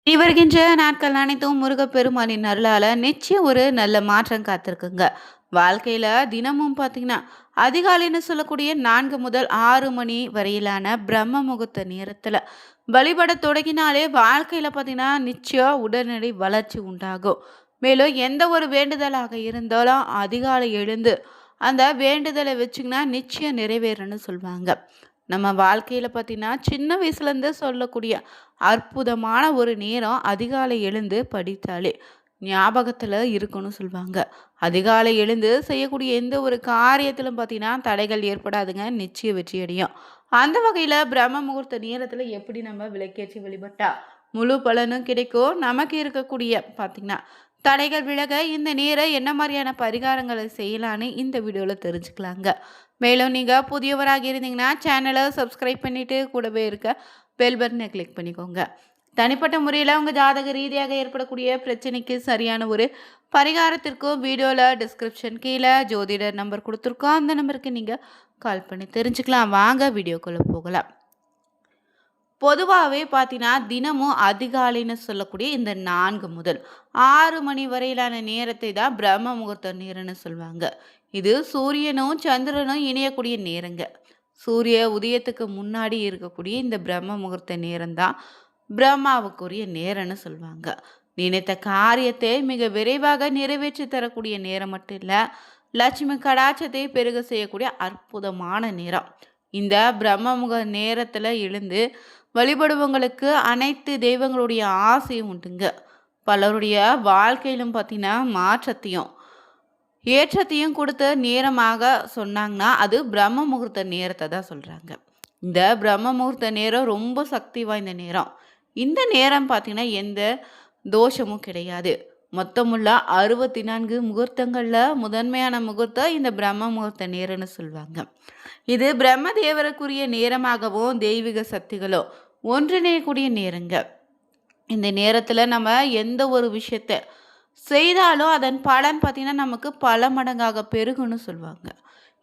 இனி வருகின்ற நாட்கள் அனைத்தும் முருகப்பெருமானின் அருளால நிச்சயம் ஒரு நல்ல மாற்றம் காத்திருக்குங்க. வாழ்க்கையில தினமும் பார்த்தீங்கன்னா, அதிகாலைன்னு சொல்லக்கூடிய 4 முதல் 6 மணி வரையிலான பிரம்ம முகூர்த்த நேரத்துல வழிபட தொடங்கினாலே வாழ்க்கையில பார்த்தீங்கன்னா, நிச்சயம் உடனடி வளர்ச்சி உண்டாகும். மேலும் எந்த ஒரு வேண்டுதலாக இருந்தாலும் அதிகாலை எழுந்து அந்த வேண்டுதலை வச்சிங்கன்னா நிச்சயம் நிறைவேறும்னு சொல்வாங்க. நம்ம வாழ்க்கையில பார்த்தீங்கன்னா, சின்ன வயசுலேருந்து சொல்லக்கூடிய அற்புதமான ஒரு நேரம் அதிகாலை எழுந்து படித்தாலே ஞாபகத்தில் இருக்குன்னு சொல்லுவாங்க. அதிகாலை எழுந்து செய்யக்கூடிய எந்த ஒரு காரியத்திலும் பார்த்தீங்கன்னா தடைகள் ஏற்படாதுங்க, நிச்சயம் வெற்றி அடையும். அந்த வகையில் பிரம்ம முகூர்த்த நேரத்தில் எப்படி நம்ம விளக்கேற்றி வழிபட்டா முழு பலனும் கிடைக்கும், நமக்கு இருக்கக்கூடிய பார்த்தீங்கன்னா தடைகள் விலக இந்த நேரம் என்ன மாதிரியான பரிகாரங்களை செய்யலான்னு இந்த வீடியோவில் தெரிஞ்சுக்கலாங்க. மேலும் நீங்கள் புதியவராக இருந்தீங்கன்னா சேனலை சப்ஸ்கிரைப் பண்ணிவிட்டு கூடவே இருக்க பெல் பட்டனை கிளிக் பண்ணிக்கோங்க. தனிப்பட்ட முறையில் உங்கள் ஜாதக ரீதியாக ஏற்படக்கூடிய பிரச்சனைக்கு சரியான ஒரு பரிகாரத்திற்கும் வீடியோவில் டிஸ்கிரிப்ஷன் கீழே ஜோதிடர் நம்பர் கொடுத்துருக்கோம். அந்த நம்பருக்கு நீங்கள் கால் பண்ணி தெரிஞ்சுக்கலாம். வாங்க வீடியோக்குள்ளே போகலாம். பொதுவாகவே பார்த்தீங்கன்னா தினமும் அதிகாலைன்னு சொல்லக்கூடிய இந்த 4 முதல் 6 மணி வரையிலான நேரத்தை தான் பிரம்ம முகூர்த்த நேரம்னு சொல்லுவாங்க. இது சூரியனும் சந்திரனும் இணையக்கூடிய நேரங்க. சூரிய உதயத்துக்கு முன்னாடி இருக்கக்கூடிய இந்த பிரம்ம முகூர்த்த நேரம் தான் பிரம்மாவுக்குரிய நேரம்னு சொல்லுவாங்க. நினைத்த காரியத்தை மிக விரைவாக நிறைவேற்றி தரக்கூடிய நேரம் மட்டும் இல்லை, லட்சுமி கடாட்சத்தை பெருக செய்யக்கூடிய அற்புதமான நேரம். இந்த பிரம்மமுக நேரத்தில் எழுந்து வழிபடுவங்களுக்கு அனைத்து தெய்வங்களுடைய ஆசையும் உண்டுங்க. பலருடைய வாழ்க்கையிலும் பார்த்தீங்கன்னா மாற்றத்தையும் ஏற்றத்தையும் கொடுத்த நேரமாக சொன்னாங்கன்னா அது பிரம்ம முகூர்த்த நேரத்தை தான் சொல்கிறாங்க. இந்த பிரம்ம முகூர்த்த நேரம் ரொம்ப சக்தி வாய்ந்த நேரம். இந்த நேரம் பார்த்தீங்கன்னா எந்த தோஷமும் கிடையாது. மொத்தமுள்ள 64 முகூர்த்தங்களில் முதன்மையான முகூர்த்தம் இந்த பிரம்ம முகூர்த்த நேரம்னு சொல்லுவாங்க. இது பிரம்ம தேவருக்குரிய நேரமாகவும் தெய்வீக சக்திகளோ ஒன்றிணையக்கூடிய நேரங்க. இந்த நேரத்தில் நம்ம எந்த ஒரு விஷயத்த செய்தாலும் அதன் பலன் பார்த்திங்கன்னா நமக்கு பல மடங்காக பெருகுன்னு சொல்லுவாங்க.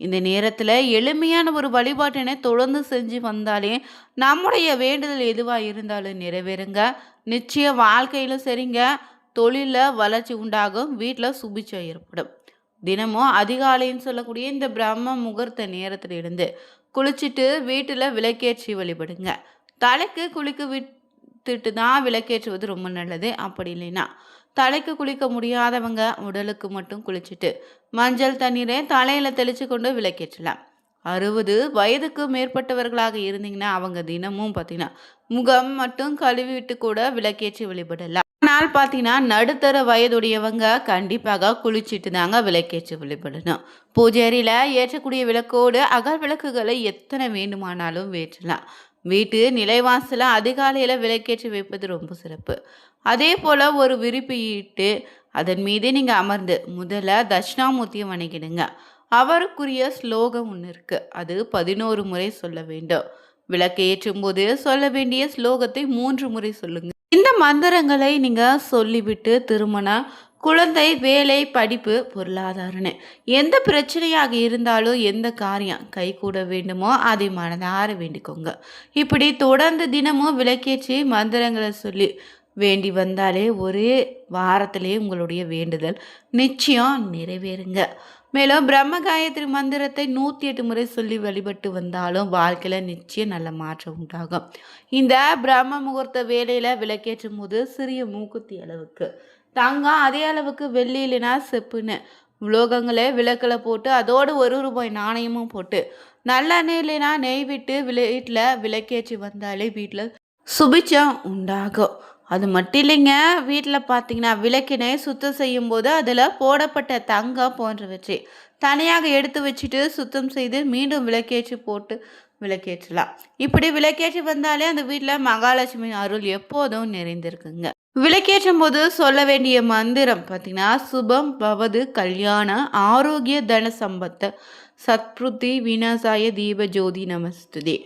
இந்த நேரத்தில் எளிமையான ஒரு வழிபாட்டினை தொடர்ந்து செஞ்சு வந்தாலே நம்முடைய வேண்டுதல் எதுவாக இருந்தாலும் நிறைவேறுங்க. நிச்சயம் வாழ்க்கையிலும் சரிங்க, தொழிலில் வளர்ச்சி உண்டாகும், வீட்டில் சுபிச்சம் ஏற்படும். தினமும் அதிகாலைன்னு சொல்லக்கூடிய இந்த பிரம்ம முகூர்த்த நேரத்தில் இருந்து குளிச்சுட்டு வீட்டில் விளக்கேற்றி வழிபடுங்க. தலைக்கு குளிக்க விட்டுட்டு தான் விளக்கேற்றுவது ரொம்ப நல்லது. அப்படி இல்லைன்னா தலைக்கு குளிக்க முடியாதவங்க உடலுக்கு மட்டும் குளிச்சுட்டு மஞ்சள் தண்ணீரை தலையில் தெளித்து கொண்டு விளக்கேற்றலாம். 60 வயதுக்கு மேற்பட்டவர்களாக இருந்தீங்கன்னா அவங்க தினமும் பார்த்தீங்கன்னா முகம் மட்டும் கழுவி விட்டு கூட விளக்கேற்றி வழிபடலாம். நாள் பார்த்தீங்கன்னா நடுத்தர வயதுடையவங்க கண்டிப்பாக குளிச்சுட்டு தாங்க விளக்கேற்றி வழிபடணும். பூஜை அறையில் ஏற்றக்கூடிய விளக்கோடு அகல் விளக்குகளை எத்தனை வேண்டுமானாலும் ஏற்றலாம். வீட்டு நிலைவாசல அதிகாலையில் விளக்கேற்றி வைப்பது ரொம்ப சிறப்பு. அதே போல் ஒரு விரிப்பிட்டு அதன் மீது நீங்கள் அமர்ந்து முதல்ல தட்சிணாமூர்த்தியை வணங்கிடுங்க. அவருக்குரிய ஸ்லோகம் ஒன்று இருக்குது, அது 11 முறை சொல்ல வேண்டும். விளக்கை ஏற்றும் போது சொல்ல வேண்டிய ஸ்லோகத்தை 3 முறை சொல்லுங்க. இந்த மந்திரங்களை நீங்கள் சொல்லிவிட்டு திருமணம், குழந்தை, வேலை, படிப்பு, பொருளாதாரன்னு எந்த பிரச்சனையாக இருந்தாலும் எந்த காரியம் கைகூட வேண்டுமோ அதை மனதார வேண்டிக்கோங்க. இப்படி தொடர்ந்து தினமும் விளக்கேற்றி மந்திரங்களை சொல்லி வேண்டி வந்தாலே ஒரே வாரத்திலே உங்களுடைய வேண்டுதல் நிச்சயம் நிறைவேறுங்க. மேலும் பிரம்ம காயத்ரி மந்திரத்தை 108 முறை சொல்லி வழிபட்டு வந்தாலும் வாழ்க்கையில் நிச்சயம் நல்ல மாற்றம் உண்டாகும். இந்த பிரம்ம முகூர்த்த வேலையில் விளக்கேற்றும் போது சிறிய மூக்குத்தி அளவுக்கு தங்கம், அதே அளவுக்கு வெள்ளி இல்லைனா செப்புன்னு உலோகங்களை விளக்கில் போட்டு அதோடு 1 ரூபாய் நாணயமும் போட்டு நல்லெண்ணெய் இல்லைனா நெய் விட்டு வீட்டில் விளக்கேற்றி வந்தாலே வீட்டில் சுபிச்சம் உண்டாகும். அது மட்டும் இல்லைங்க, வீட்டில் பார்த்தீங்கன்னா விளக்கினை சுத்தம் செய்யும் போது அதில் போடப்பட்ட தங்கம் போன்றவற்றை தனியாக எடுத்து வச்சுட்டு சுத்தம் செய்து மீண்டும் விளக்கேற்றி போட்டு விளக்கேற்றலாம். இப்படி விளக்கேற்றி வந்தாலே அந்த வீட்டில் மகாலட்சுமி அருள் எப்போதும் நிறைந்திருக்குங்க. விளக்கேற்றும் போது சொல்ல வேண்டிய மந்திரம் பார்த்தீங்கன்னா சுபம் பவது கல்யாண ஆரோக்கிய தன சம்பத்து சத்ருதி விநாசாய தீப ஜோதி நமஸ்துதே.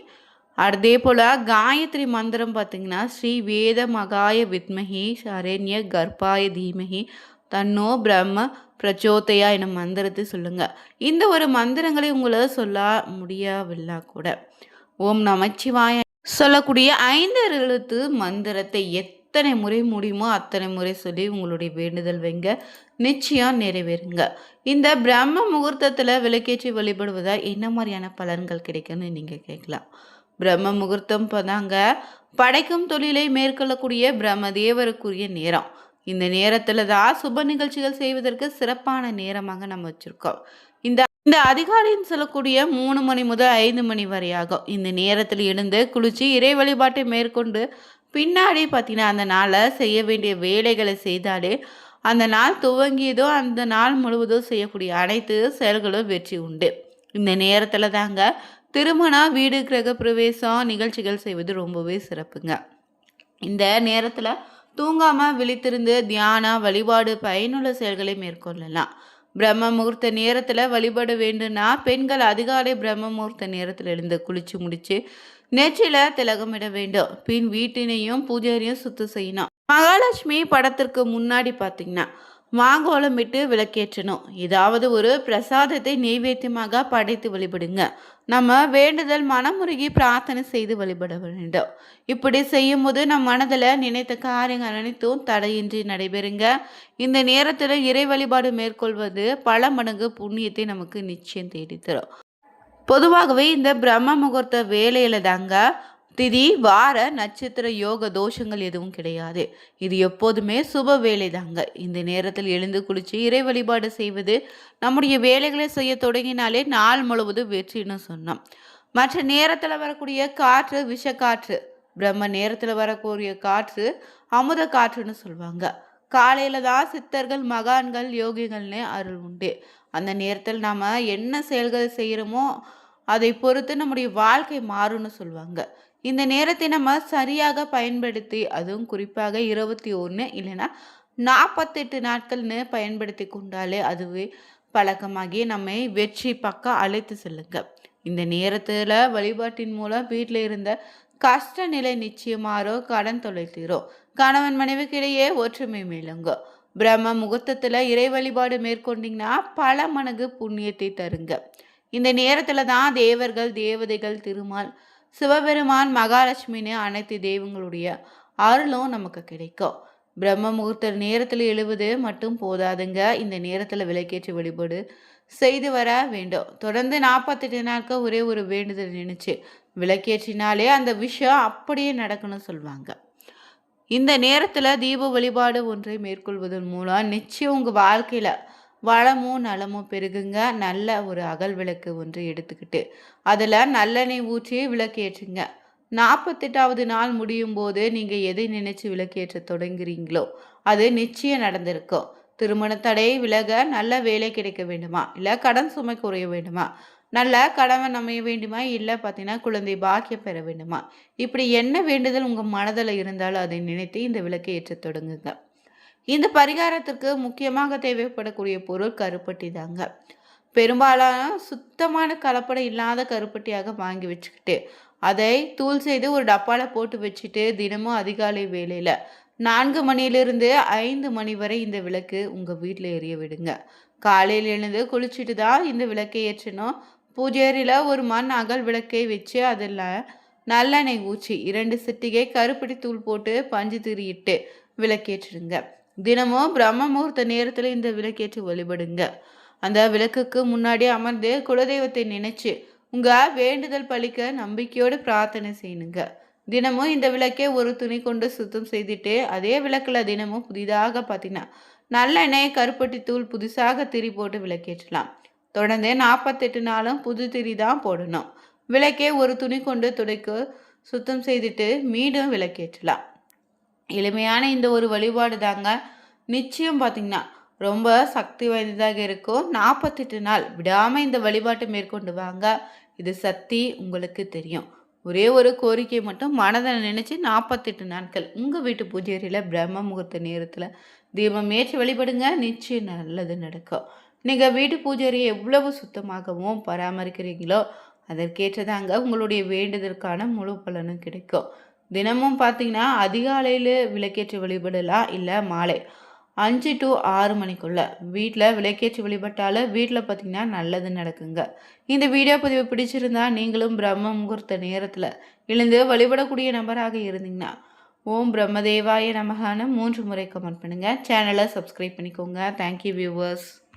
அதே போல் காயத்ரி மந்திரம் பார்த்திங்கன்னா ஸ்ரீ வேத மகாய வித்மஹி சரண்ய கர்ப்பாய தீமஹி தன்னோ பிரம்ம பிரச்சோதையா என மந்திரத்தை சொல்லுங்கள். இந்த ஒரு மந்திரங்களை உங்களை சொல்ல முடியவில்லை கூட ஓம் நமச்சிவாய சொல்லக்கூடிய 5 எழுத்து மந்திரத்தை எத்தனை முறை முடியுமோ அத்தனை முறை சொல்லி உங்களுடைய வேண்டுதல் வைங்க. நிச்சயம் நிறைவேறுங்க. இந்த பிரம்ம முகூர்த்தத்தில் விளக்கேற்றி வழிபடுவதால் என்ன மாதிரியான பலன்கள் கிடைக்குன்னு நீங்கள் கேட்கலாம். பிரம்ம முகூர்த்தம் இப்போதாங்க படைக்கும் தொழிலை மேற்கொள்ளக்கூடிய பிரம்மதேவருக்குரிய நேரம். இந்த நேரத்தில் தான் சுப நிகழ்ச்சிகள் செய்வதற்கு சிறப்பான நேரமாக நம்ம வச்சுருக்கோம். இந்த இந்த அதிகாலைன்னு சொல்லக்கூடிய 3 மணி முதல் 5 மணி வரை ஆகும். இந்த நேரத்தில் எழுந்து குளிச்சு இறை வழிபாட்டை மேற்கொண்டு பின்னாடி பார்த்தீங்கன்னா அந்த நாளை செய்ய வேண்டிய வேலைகளை செய்தாலே அந்த நாள் துவங்கியதோ அந்த நாள் முழுவதும் செய்யக்கூடிய அனைத்து செயல்களும் வெற்றி உண்டு. இந்த நேரத்தில் தாங்க திருமணம், வீடு, கிரக பிரவேசம் நிகழ்ச்சிகள் செய்வது ரொம்பவே சிறப்புங்க. இந்த நேரத்தில் தூங்காமல் விழித்திருந்து தியானம், வழிபாடு, பயனுள்ள செயல்களை மேற்கொள்ளலாம். பிரம்ம முகூர்த்த நேரத்தில் வழிபட வேண்டும்னா பெண்கள் அதிகாலை பிரம்ம முகூர்த்த நேரத்தில் எழுந்து குளிச்சு முடிச்சு நெற்றியில் திலகமிட வேண்டும். பின் வீட்டினையும் பூஜையையும் சுத்தம் செய்யணும். மகாலட்சுமி படத்திற்கு முன்னாடி பார்த்தீங்கன்னா மாங்கோலம் விட்டு விளக்கேற்றணும். ஏதாவது ஒரு பிரசாதத்தை நெய்வேத்தியமாக படைத்து வழிபடுங்க. நம்ம வேண்டுதல் மனமுருகி பிரார்த்தனை செய்து வழிபட வேண்டும். இப்படி செய்யும் போது நம் மனதில் நினைத்த காரியங்கள் அனைத்தும் தடையின்றி நடைபெறுங்க. இந்த நேரத்தில் இறை வழிபாடு மேற்கொள்வது பல மடங்கு புண்ணியத்தை நமக்கு நிச்சயம் தேடித்தரும். பொதுவாகவே இந்த பிரம்ம முகூர்த்த வேலையில தாங்க திதி, வார, நட்சத்திர, யோக தோஷங்கள் எதுவும் கிடையாது. இது எப்போதுமே சுப வேலை தாங்க. இந்த நேரத்தில் எழுந்து குளிச்சு இறை வழிபாடு செய்வது நம்முடைய வேலைகளை செய்ய தொடங்கினாலே நாள் முழுவதும் வெற்றின்னு சொன்னோம். மற்ற நேரத்தில் வரக்கூடிய காற்று விஷக்காற்று, பிரம்ம நேரத்தில் வரக்கூடிய காற்று அமுத காற்றுன்னு சொல்லுவாங்க. காலையில தான் சித்தர்கள், மகான்கள், யோகிகள்னு அருள் உண்டு. அந்த நேரத்தில் நாம் என்ன செயல்கள் செய்கிறோமோ அதை பொறுத்து நம்முடைய வாழ்க்கை மாறும்னு சொல்லுவாங்க. இந்த நேரத்தை நம்ம சரியாக பயன்படுத்தி, அதுவும் குறிப்பாக 21 இல்லைன்னா 48 நாட்கள்னு பயன்படுத்தி கொண்டாலே அதுவே பழக்கமாகி நம்மை வெற்றி பக்கம் அழைத்து செல்லுங்க. இந்த நேரத்தில் வழிபாட்டின் மூலம் வீட்டில் இருந்த கஷ்ட நிலை நிச்சயமாறோ, கடன் தொலை தீரும், கணவன் மனைவிக்கிடையே ஒற்றுமை மேலுங்க. பிரம்ம முகூர்த்தத்தில் இறை வழிபாடு மேற்கொண்டீங்கன்னா பல மடங்கு புண்ணியத்தை தருங்க. இந்த நேரத்தில் தான் தேவர்கள், தேவதைகள், திருமால், சிவபெருமான், மகாலட்சுமின்னு அனைத்து தெய்வங்களுடைய அருளும் நமக்கு கிடைக்கும். பிரம்ம முகூர்த்த நேரத்தில் எழுவது மட்டும் போதாதுங்க. இந்த நேரத்தில் விளக்கேற்றி வழிபாடு செய்து வர வேண்டும். தொடர்ந்து 48 நாட்கள் ஒரே ஒரு வேண்டுதல் நினைச்சு விளக்கேற்றினாலே அந்த விஷயம் அப்படியே நடக்கணும்னு சொல்லுவாங்க. இந்த நேரத்தில் தீப வழிபாடு ஒன்றை மேற்கொள்வதன் மூலம் நிச்சயம் உங்கள் வாழ்க்கையில் வளமும் நலமும் பெருகுங்க. நல்ல ஒரு அகல் விளக்கு ஒன்று எடுத்துக்கிட்டு அதில் நல்லெண்ணெய் ஊற்றி விளக்கேற்றுங்க. 48வது நாள் முடியும் போது நீங்கள் எதை நினைச்சு விளக்கேற்ற தொடங்குறீங்களோ அது நிச்சயம் நடந்திருக்கும். திருமண தடை விலக, நல்ல வேலை கிடைக்க வேண்டுமா, இல்லை கடன் சுமை குறைய வேண்டுமா, நல்ல கணவன் அமைய வேண்டுமா, இல்லை பார்த்தீங்கன்னா குழந்தை பாக்கியம் பெற வேண்டுமா, இப்படி என்ன வேண்டுதல் உங்கள் மனதில் இருந்தாலும் அதை நினைத்து இந்த விளக்கை ஏற்ற தொடங்குங்க. இந்த பரிகாரத்திற்கு முக்கியமாக தேவைப்படக்கூடிய பொருள் கருப்பட்டி தாங்க. பெரும்பாலான சுத்தமான கலப்படம் இல்லாத கருப்பட்டியாக வாங்கி வச்சுக்கிட்டு அதை தூள் செய்து ஒரு டப்பாவில் போட்டு வச்சுட்டு தினமும் அதிகாலை வேளையில் 4 மணியிலிருந்து 5 மணி வரை இந்த விளக்கு உங்கள் வீட்டில் எரிய விடுங்க. காலையில் எழுந்து குளிச்சுட்டு தான் இந்த விளக்கை ஏற்றணும். பூஜையறையில் ஒரு மண் அகல் விளக்கை வச்சு அதில் நல்லெண்ணெய் ஊற்றி 2 சிட்டிகை கருப்பட்டி தூள் போட்டு பஞ்சு திரியிட்டு விளக்கேற்றிடுங்க. தினமும் பிரம்ம முகூர்த்த நேரத்தில் இந்த விளக்கேற்றி வழிபடுங்க. அந்த விளக்குக்கு முன்னாடி அமர்ந்து குலதெய்வத்தை நினைச்சு உங்கள் வேண்டுதல் பழிக்க நம்பிக்கையோடு பிரார்த்தனை செய்யணுங்க. தினமும் இந்த விளக்கை ஒரு துணி கொண்டு சுத்தம் செய்துட்டு அதே விளக்கில் தினமும் புதிதாக பார்த்தீங்கன்னா நல்லெண்ணெய், கருப்பட்டி தூள் புதுசாக திரி போட்டு விளக்கேற்றலாம். தொடர்ந்து 48 நாளும் புது திரி தான் போடணும். விளக்கை ஒரு துணி கொண்டு துடைக்க சுத்தம் செய்துட்டு மீண்டும் விளக்கேற்றலாம். எளிமையான இந்த ஒரு வழிபாடு தாங்க நிச்சயம் பார்த்திங்கன்னா ரொம்ப சக்தி வாய்ந்ததாக இருக்கும். 48 நாள் விடாமல் இந்த வழிபாட்டை மேற்கொண்டு வாங்க. இது சக்தி உங்களுக்கு தெரியும். ஒரே ஒரு கோரிக்கை மட்டும் மனதில் நினச்சி 48 நாட்கள் உங்கள் வீட்டு பூஜையில் பிரம்ம முகூர்த்த நேரத்தில் தீபம் ஏற்றி வழிபடுங்க. நிச்சயம் நல்லது நடக்கும். நீங்கள் வீட்டு பூஜையை எவ்வளவு சுத்தமாகவும் பராமரிக்கிறீங்களோ அதற்கேற்றதாங்க உங்களுடைய வேண்டுதலுக்கான முழு பலனும் கிடைக்கும். தினமும் பார்த்தீங்கன்னா அதிகாலையில் விளக்கேற்றி வழிபடலாம், இல்லை மாலை 5 to 6 மணிக்குள்ளே வீட்டில் விளக்கேற்றி வழிபட்டாலும் வீட்டில் பார்த்திங்கன்னா நல்லது நடக்குங்க. இந்த வீடியோ பதிவு பிடிச்சிருந்தா நீங்களும் பிரம்ம முகூர்த்த நேரத்தில் எழுந்து வழிபடக்கூடிய நபராக இருந்தீங்கன்னா ஓம் பிரம்மதேவாய நமகான 3 முறை கமெண்ட் பண்ணுங்கள். சேனலை சப்ஸ்கிரைப் பண்ணிக்கோங்க. Thank you viewers.